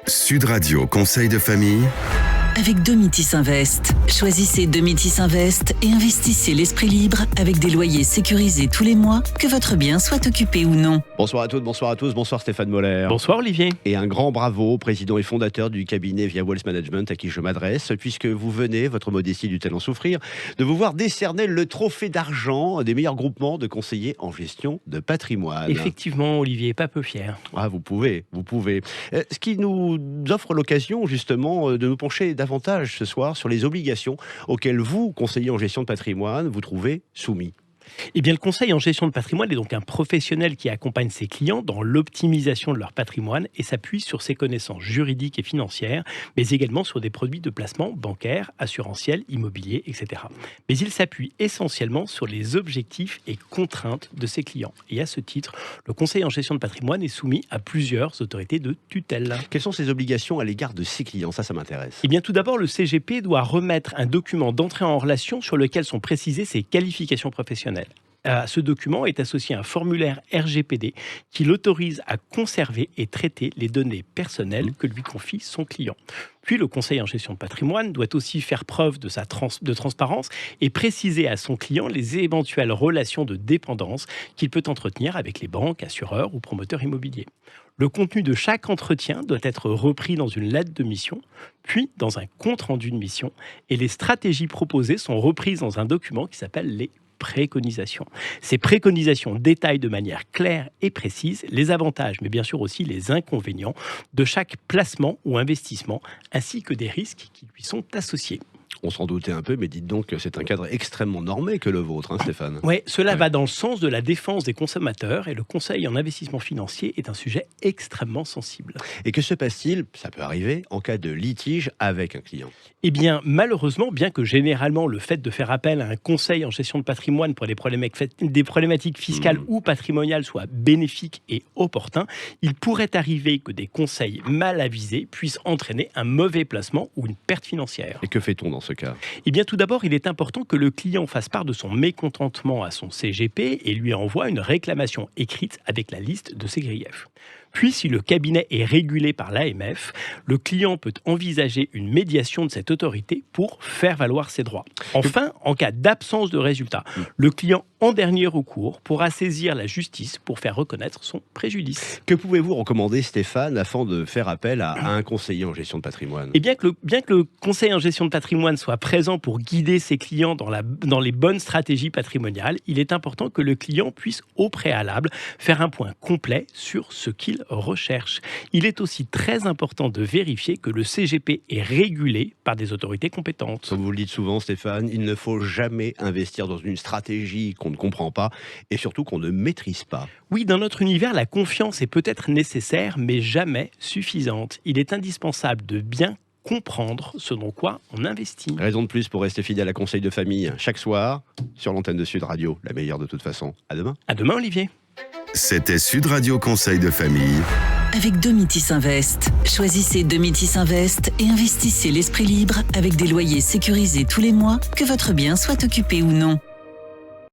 Sud Radio Conseil de famille avec Domitis Invest. Choisissez Domitis Invest et investissez l'esprit libre avec des loyers sécurisés tous les mois, que votre bien soit occupé ou non. Bonsoir à toutes, bonsoir à tous, bonsoir Stéphane Moller. Bonsoir Olivier. Et un grand bravo au président et fondateur du cabinet Via Wealth Management à qui je m'adresse, puisque vous venez, votre modestie du talent souffrir, de vous voir décerner le trophée d'argent des meilleurs groupements de conseillers en gestion de patrimoine. Effectivement Olivier, pas peu fier. Ah, vous pouvez. Ce qui nous offre l'occasion justement de nous pencher davantage ce soir sur les obligations auxquelles vous, conseiller en gestion de patrimoine, vous trouvez soumis. Eh bien, le conseil en gestion de patrimoine est donc un professionnel qui accompagne ses clients dans l'optimisation de leur patrimoine et s'appuie sur ses connaissances juridiques et financières, mais également sur des produits de placement bancaires, assurantiels, immobiliers, etc. Mais il s'appuie essentiellement sur les objectifs et contraintes de ses clients. Et à ce titre, le conseil en gestion de patrimoine est soumis à plusieurs autorités de tutelle. Quelles sont ses obligations à l'égard de ses clients ? Ça m'intéresse. Eh bien, tout d'abord, le CGP doit remettre un document d'entrée en relation sur lequel sont précisées ses qualifications professionnelles. À ce document est associé un formulaire RGPD qui l'autorise à conserver et traiter les données personnelles que lui confie son client. Puis le conseil en gestion de patrimoine doit aussi faire preuve de transparence et préciser à son client les éventuelles relations de dépendance qu'il peut entretenir avec les banques, assureurs ou promoteurs immobiliers. Le contenu de chaque entretien doit être repris dans une lettre de mission, puis dans un compte-rendu de mission, et les stratégies proposées sont reprises dans un document qui s'appelle les préconisations. Ces préconisations détaillent de manière claire et précise les avantages, mais bien sûr aussi les inconvénients de chaque placement ou investissement, ainsi que des risques qui lui sont associés. On s'en doutait un peu, mais dites donc que c'est un cadre extrêmement normé que le vôtre, Stéphane. Oui, cela va dans le sens de la défense des consommateurs et le conseil en investissement financier est un sujet extrêmement sensible. Et que se passe-t-il, ça peut arriver, en cas de litige avec un client ? Eh bien, malheureusement, bien que généralement le fait de faire appel à un conseil en gestion de patrimoine pour des problématiques fiscales ou patrimoniales soit bénéfique et opportun, il pourrait arriver que des conseils mal avisés puissent entraîner un mauvais placement ou une perte financière. Et que fait-on dans ce cas ? Eh bien, tout d'abord, il est important que le client fasse part de son mécontentement à son CGP et lui envoie une réclamation écrite avec la liste de ses griefs. Puis, si le cabinet est régulé par l'AMF, le client peut envisager une médiation de cette autorité pour faire valoir ses droits. Enfin, en cas d'absence de résultat, le client, en dernier recours, pourra saisir la justice pour faire reconnaître son préjudice. Que pouvez-vous recommander, Stéphane, afin de faire appel à un conseiller en gestion de patrimoine ? Et bien que le conseil en gestion de patrimoine soit présent pour guider ses clients dans les bonnes stratégies patrimoniales, il est important que le client puisse, au préalable, faire un point complet sur ce qu'il recherche. Il est aussi très important de vérifier que le CGP est régulé par des autorités compétentes. Comme vous le dites souvent, Stéphane, il ne faut jamais investir dans une stratégie qu'on ne comprend pas et surtout qu'on ne maîtrise pas. Oui, dans notre univers, la confiance est peut-être nécessaire, mais jamais suffisante. Il est indispensable de bien comprendre ce dans quoi on investit. Raison de plus pour rester fidèle à Conseil de famille chaque soir sur l'antenne de Sud Radio, la meilleure de toute façon. À demain. À demain, Olivier. C'était Sud Radio Conseil de famille Avec Domitis Invest. Choisissez Domitis Invest et investissez l'esprit libre avec des loyers sécurisés tous les mois, que votre bien soit occupé ou non.